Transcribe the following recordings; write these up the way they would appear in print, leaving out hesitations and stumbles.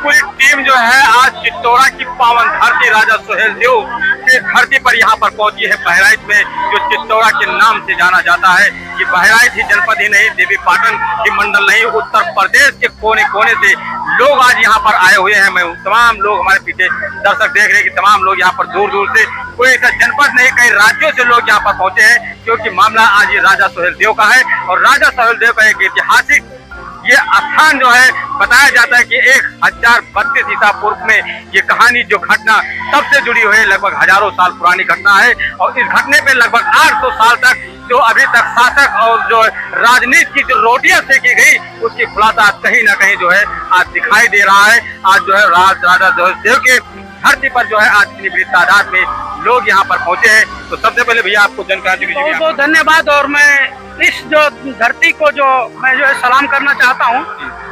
पूरी टीम जो है आज चित्तौरा की पावन धरती राजा सुहेलदेव की धरती पर यहाँ पर पहुंची है। बहराइच में जो चित्तौरा के नाम से जाना जाता है, कि बहराइच ही जनपद ही नहीं, देवी पाटन की मंडल नहीं, उत्तर प्रदेश के कोने कोने से लोग आज यहाँ पर आए हुए हैं। मैं तमाम लोग, हमारे पीछे दर्शक देख रहे हैं कि तमाम लोग यहाँ पर दूर दूर से, कोई ऐसा जनपद नहीं, कई राज्यों से लोग यहाँ पर पहुंचे हैं, क्योंकि मामला आज ये राजा सुहेलदेव का है। और राजा सुहेलदेव का एक ऐतिहासिक ये स्थान जो है, बताया जाता है कि 1032 ईसा पूर्व में ये कहानी, जो घटना तब से जुड़ी हुई है, लगभग हजारों साल पुरानी घटना है। और इस घटने पे लगभग 800 साल तक जो अभी तक शासक और जो राजनीति की जो रोटियां सेकी गई, उसकी खुलासा कहीं ना कहीं जो है आज दिखाई दे रहा है। आज जो है राजा सुहेलदेव के धरती पर जो है आज इतनी बड़ी तादाद में लोग यहाँ पर पहुंचे हैं। तो सबसे पहले भैया आपको जानकारी दीजिए। बहुत बहुत धन्यवाद। और मैं इस जो धरती को जो मैं जो है सलाम करना चाहता हूँ,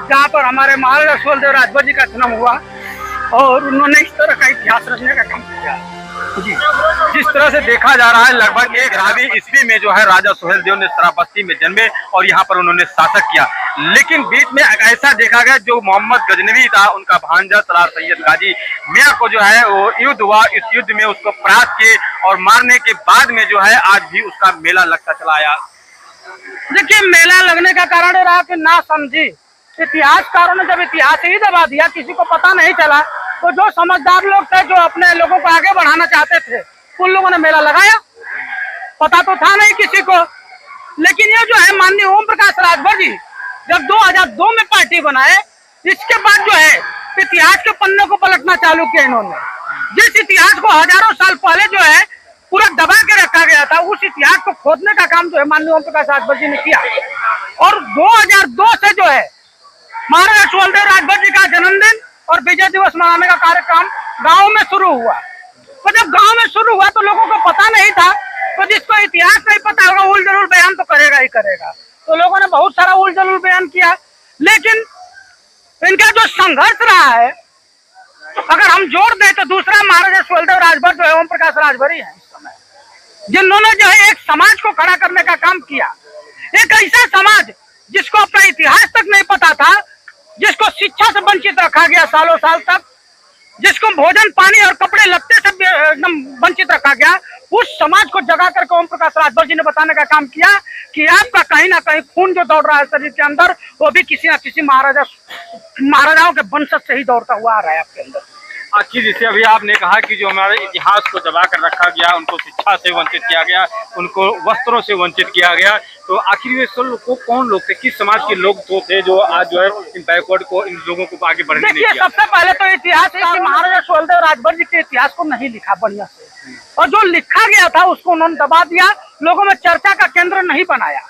जहाँ पर हमारे महाराजा सुहेलदेव राजभर जी का जन्म हुआ और उन्होंने इस तरह का इतिहास रचने का काम किया जी। जिस तरह से देखा जा रहा है, लगभग 11वीं ईस्वी में जो है राजा सुहेलदेव ने शराबस्ती में जन्मे और यहाँ पर उन्होंने शासक किया। लेकिन बीच में ऐसा देखा गया, जो मोहम्मद गजनवी था, उनका भांजा सलार सैयद गाजी मियां को जो है वो युद्ध हुआ, इस युद्ध में उसको परास्त किए और मारने के बाद में जो है आज भी उसका मेला लगता चला आया। देखिए, मेला लगने का कारण रहा कि ना समझी इतिहासकारों ने जब इतिहास ही दबा दिया, किसी को पता नहीं चला, तो जो समझदार लोग थे, जो अपने लोगों को आगे बढ़ाना चाहते थे, उन लोगों ने मेला लगाया। पता तो था नहीं किसी को। लेकिन ये जो है माननीय ओम प्रकाश राजभर जी जब 2002 में पार्टी बनाए, इसके बाद जो है इतिहास के पन्ने को पलटना चालू किया इन्होंने। जिस इतिहास को हजारों साल पहले जो है पूरा दबा के रखा गया था, उस इतिहास को खोदने का काम जो है माननीय ओम प्रकाश राजभर जी ने किया। और 2002 से जो है महाराजा सुहेलदेव राजभर जी का जन्मदिन और विजय दिवस मनाने का कार्यक्रम गाँव में शुरू हुआ। तो जब गाँव में शुरू हुआ तो लोगों को पता नहीं था, तो जिसको इतिहास नहीं पता होगा उल जलूल बयान तो करेगा ही करेगा। तो लोगों ने बहुत सारा उल जलूल बयान किया। लेकिन इनका जो संघर्ष रहा है, अगर हम जोड़ दें तो दूसरा महाराजा सुहेलदेव राजभर जो है ओम प्रकाश राजभर ही है इस समय, जिन्होंने जो है एक समाज को खड़ा करने का काम किया। एक ऐसा समाज जिसको अपना इतिहास तक नहीं पता था, जिसको शिक्षा से वंचित रखा गया सालों साल तक, जिसको भोजन पानी और कपड़े लत्ते से एकदम वंचित रखा गया, उस समाज को जगा करके ओम प्रकाश राजभर जी ने बताने का काम किया कि आपका कहीं ना कहीं खून जो दौड़ रहा है शरीर के अंदर, वो भी किसी न किसी महाराजाओं के वंशज से ही दौड़ता हुआ आ रहा है आपके अंदर। आखिर जैसे अभी आपने कहा कि जो हमारे इतिहास को दबा कर रखा गया, उनको शिक्षा से वंचित किया गया, उनको वस्त्रों से वंचित किया गया, तो आखिर ये सब लोग कौन लोग थे, किस समाज के लोग तो थे जो आज जो है इन बैकवर्ड को, इन लोगों को आगे बढ़ने नहीं दिया? सबसे पहले तो इतिहास है कि महाराजा सुहेलदेव राजभर जी के इतिहास को नहीं लिखा बढ़िया से, और जो लिखा गया था उसको उन्होंने दबा दिया, लोगों में चर्चा का केंद्र नहीं बनाया।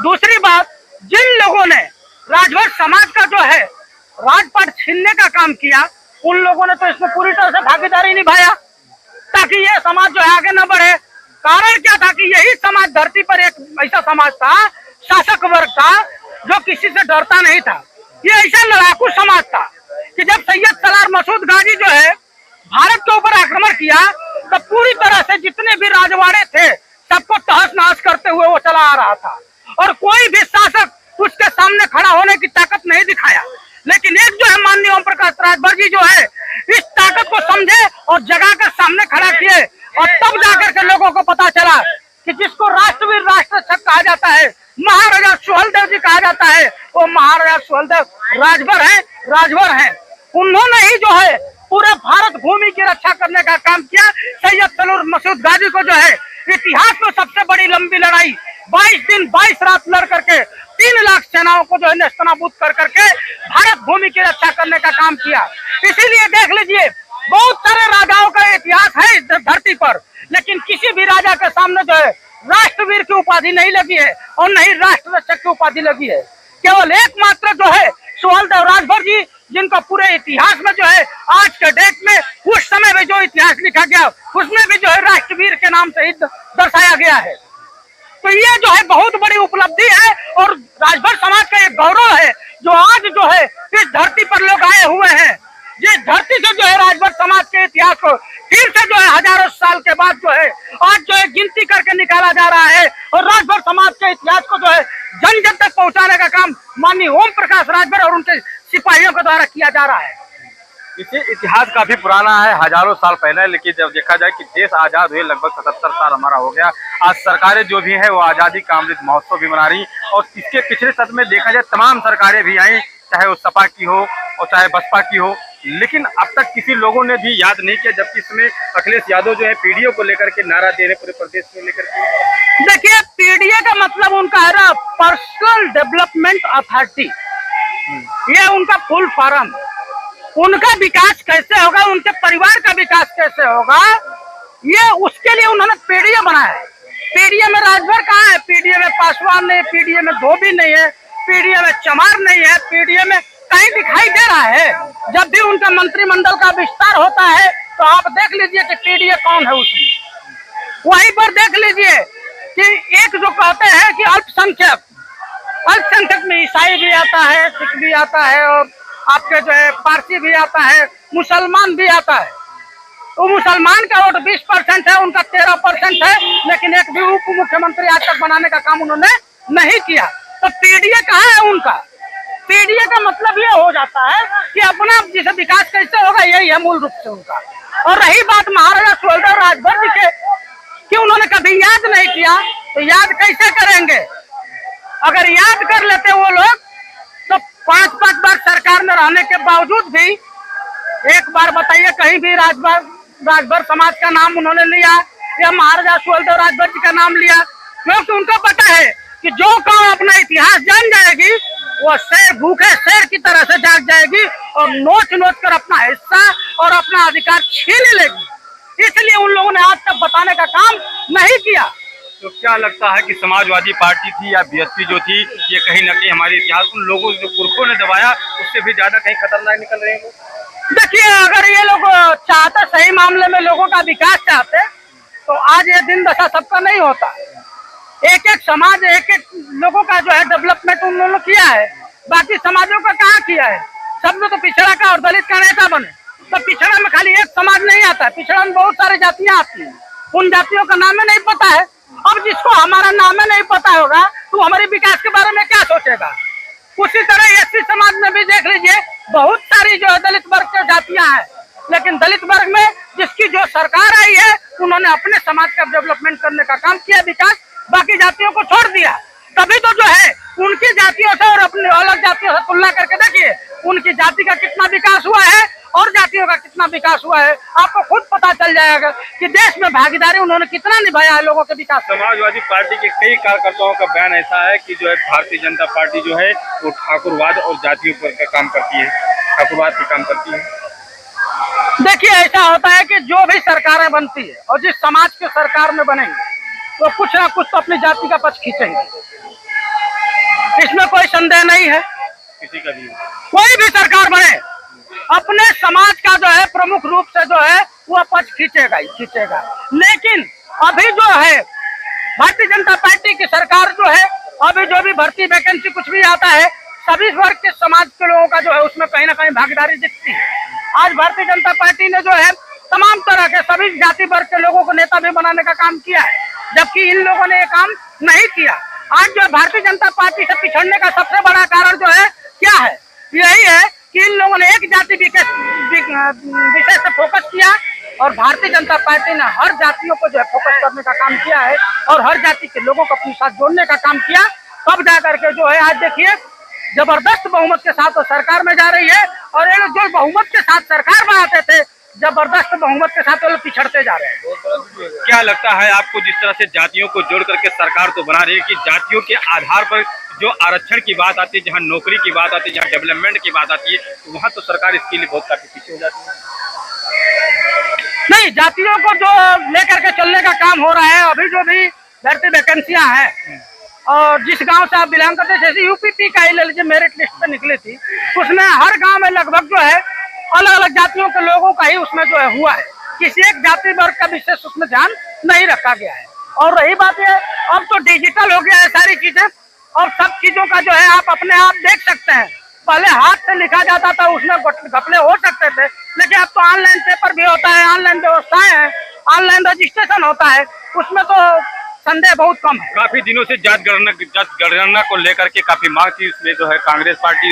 दूसरी बात, जिन लोगों ने राजभर समाज का जो है राजपाट छीनने का काम किया, उन लोगों ने तो इसमें पूरी तरह से भागीदारी निभाया ताकि ये समाज जो है आगे न बढ़े। कारण क्या था कि यही समाज धरती पर एक ऐसा समाज था, शासक वर्ग था, जो किसी से डरता नहीं था। ये ऐसा लड़ाकू समाज था कि जब सैयद सलार मसूद गाजी जो है भारत के ऊपर आक्रमण किया, तो पूरी तरह से जितने भी राजवाड़े थे सबको तहस नहस करते हुए वो चला आ रहा था, और कोई भी शासक उसके सामने खड़ा होने की ताकत नहीं दिखाया। लेकिन एक जो है माननीय ओम प्रकाश राजभर जी जो है इस ताकत को समझे और जगा कर सामने खड़ा किए, और तब जाकर के लोगों को पता चला कि जिसको राष्ट्रवीर राष्ट्ररक्षक कहा जाता है, महाराजा सुहेलदेव जी कहा जाता है, वो महाराजा सुहेलदेव राजभर हैं। उन्होंने ही जो है पूरे भारत भूमि की रक्षा करने का काम किया। सैयद सलार मसूद गाजी को जो है इतिहास में सबसे बड़ी लंबी लड़ाई 22 दिन 22 रात लड़ करके 3 लाख सेनाओं को जो है नेस्तनाबूद कर करके भारत भूमि की रक्षा करने का काम किया। इसीलिए देख लीजिए, बहुत सारे राजाओं का इतिहास है धरती पर, लेकिन किसी भी राजा के सामने जो है राष्ट्रवीर की उपाधि नहीं लगी है और नहीं राष्ट्र रक्षक की उपाधि लगी है। केवल एकमात्र जो है सुहेलदेव राजभर जी, जिनको पूरे इतिहास में जो है आज के डेट में, उस समय में जो इतिहास लिखा गया उसमें भी जो है राष्ट्रवीर के नाम से ही दर्शाया गया है। तो ये जो है बहुत बड़ी उपलब्धि है और राजभर समाज का एक गौरव है, जो आज जो है इस धरती पर लोग आए हुए हैं। जिस धरती से जो है राजभर समाज के इतिहास को फिर से जो है हजारों साल के बाद जो है आज जो है गिनती करके निकाला जा रहा है, और राजभर समाज के इतिहास को जो है जन तक पहुंचाने का काम माननीय ओम प्रकाश राजभर और उनके सिपाहियों के द्वारा किया जा रहा है। इसे इतिहास काफी पुराना है, हजारों साल पहले, लेकिन जब देखा जाए कि देश आजाद हुए लगभग 77 साल हमारा हो गया। आज सरकारें जो भी हैं वो आजादी का अमृत महोत्सव भी मना रही, और इसके पिछले सत्र में देखा जाए तमाम सरकारें भी आई, चाहे वो सपा की हो और चाहे बसपा की हो, लेकिन अब तक किसी लोगों ने भी याद नहीं किया। जबकि इसमें अखिलेश यादव जो है पीडीओ को लेकर के नारा दे रहे पूरे प्रदेश में लेकर के। देखिए, पीडीए का मतलब उनका है ना पर्सनल डेवलपमेंट अथॉरिटी, ये उनका फुल फॉर्म। उनका विकास कैसे होगा, उनके परिवार का विकास कैसे होगा, ये उसके लिए उन्होंने पीडीए बनाया है। पीडीए में राजभर कहाँ है? पीडीए में पासवान नहीं, पीडीए में धोबी नहीं है, पीडीए में चमार नहीं है, पीडीए में कहीं दिखाई दे रहा है? जब भी उनका मंत्रिमंडल का विस्तार होता है तो आप देख लीजिए कि पीडीए कौन है उसमें। वहीं पर देख लीजिए कि एक जो कहते हैं कि अल्पसंख्यक में ईसाई भी आता है, सिख भी आता है, और आपके जो है पारसी भी आता है, मुसलमान भी आता है। तो मुसलमान का वोट 20% है, उनका 13% है, लेकिन एक भी उप मुख्यमंत्री आज तक बनाने का काम उन्होंने नहीं किया। तो पीडीए कहाँ है उनका? पीडीए का मतलब ये हो जाता है कि अपना जिसे विकास कैसे होगा, यही है मूल रूप से उनका। और रही बात महाराजा सुहेलदेव राजभर जी के कि उन्होंने कभी याद नहीं किया, तो याद कैसे करेंगे? अगर याद कर लेते वो लोग तो 5-5 बार सरकार में रहने के बावजूद भी एक बार बताइए कहीं भी राजभर समाज का नाम उन्होंने लिया या महाराजा सुहेलदेव राजभर जी का नाम लिया? क्योंकि उनको पता है कि जो कौन अपना इतिहास जान जाएगी वो शेर भूखे शेर की तरह से जाग जाएगी और नोच कर अपना हिस्सा और अपना अधिकार छीन लेगी। इसलिए उन लोगों ने आज तक बताने का काम नहीं किया। तो क्या लगता है कि समाजवादी पार्टी थी या बीएसपी जो थी, ये कहीं ना कहीं हमारे इतिहास उन लोगों जो पुरखों ने दबाया उससे भी ज्यादा कहीं खतरनाक निकल रहे हैं? देखिए, अगर ये लोग चाहते, सही मामले में लोगों का विकास चाहते, तो आज ये दिन दशा सबका नहीं होता। एक एक समाज, एक एक लोगों का जो है डेवलपमेंट उन्होंने किया है, बाकी समाजों का कहाँ किया है? सब लोग तो पिछड़ा का और दलित का नेता बने। तो पिछड़ा में खाली एक समाज नहीं आता है, पिछड़ा में बहुत सारी जातियां आती हैं, उन जातियों का नाम नहीं पता है। अब जिसको हमारा नाम नहीं पता होगा तो हमारे विकास के बारे में क्या सोचेगा? उसी तरह एससी समाज में भी देख लीजिए, बहुत सारी जो है दलित वर्ग की जातियां हैं, लेकिन दलित वर्ग में जिसकी जो सरकार आई है उन्होंने अपने समाज का डेवलपमेंट करने का काम किया, विकास बाकी जातियों को छोड़ दिया। तभी तो जो है उनकी जातियों से और अपनी अलग जातियों से तुलना करके देखिए उनकी जाति का कितना विकास हुआ है और जातियों का कितना विकास हुआ है। आपको खुद पता चल जाएगा कि देश में भागीदारी उन्होंने कितना निभाया है लोगों के विकास। समाजवादी पार्टी के कई कार्यकर्ताओं का बयान ऐसा है कि जो है भारतीय जनता पार्टी जो है वो ठाकुरवाद और जातियों पर काम करती है, ठाकुरवाद पे काम करती है। देखिए, ऐसा होता है कि जो भी सरकारें बनती है और जिस समाज के सरकार में बनेंगे तो कुछ ना कुछ तो अपनी जाति का पक्ष खींचेंगे, इसमें कोई संदेह नहीं है। किसी का भी कोई भी सरकार बने अपने समाज का जो है प्रमुख रूप से जो है वो पक्ष खींचेगा ही खींचेगा। लेकिन अभी जो है भारतीय जनता पार्टी की सरकार जो है, अभी जो भी भर्ती वैकेंसी कुछ भी आता है, सभी वर्ग के समाज के लोगों का जो है उसमें कहीं ना कहीं भागीदारी दिखती है। आज भारतीय जनता पार्टी ने जो है तमाम तरह के सभी जाति वर्ग के लोगों को नेता भी बनाने का काम किया है, जबकि इन लोगों ने ये काम नहीं किया। आज जो भारतीय जनता पार्टी से पिछड़ने का सबसे बड़ा कारण जो है क्या है? यही है कि इन लोगों ने एक जाति विषय से फोकस किया और भारतीय जनता पार्टी ने हर जातियों को जो है फोकस करने का काम किया है और हर जाति के लोगों को अपने साथ जोड़ने का काम किया। तब जा करके जो है आज देखिए जबरदस्त बहुमत के साथ तो सरकार में जा रही है, और ये लोग जो बहुमत के साथ सरकार बनाते थे जबरदस्त बहुमत के साथ वो लोग पिछड़ते जा रहे हैं। क्या लगता है आपको, जिस तरह से जातियों को जोड़ करके सरकार तो बना रही है कि जातियों के आधार पर जो आरक्षण की बात आती है, जहाँ नौकरी की बात आती है, जहाँ डेवलपमेंट की बात आती है, तो वहाँ तो सरकार इसके लिए बहुत काफी पीछे हो जाती है। नहीं, जातियों को जो लेकर के चलने का काम हो रहा है, अभी जो भी भर्ती वैकेंसियां हैं और जिस गांव से आप बिलोंग करते, जैसे यूपीपी का ही ले लीजिए, मेरिट लिस्ट पे निकली थी, उसमें हर गांव में लगभग जो है अलग अलग जातियों के लोगों का ही उसमें जो है हुआ है, किसी एक जाति वर्ग का विशेष उसमें ध्यान नहीं रखा गया है। और रही बात है, अब तो डिजिटल हो गया है सारी चीजें, और सब चीजों का जो है आप अपने आप देख सकते हैं। पहले हाथ से लिखा जाता था, उसमें घपले हो सकते थे, लेकिन अब तो ऑनलाइन पेपर भी होता है, ऑनलाइन व्यवस्थाएं हैं, ऑनलाइन रजिस्ट्रेशन होता है, उसमें तो संदेह बहुत कम है। काफी दिनों से जात गणना को लेकर के काफी मांग थी, उसमें जो है कांग्रेस पार्टी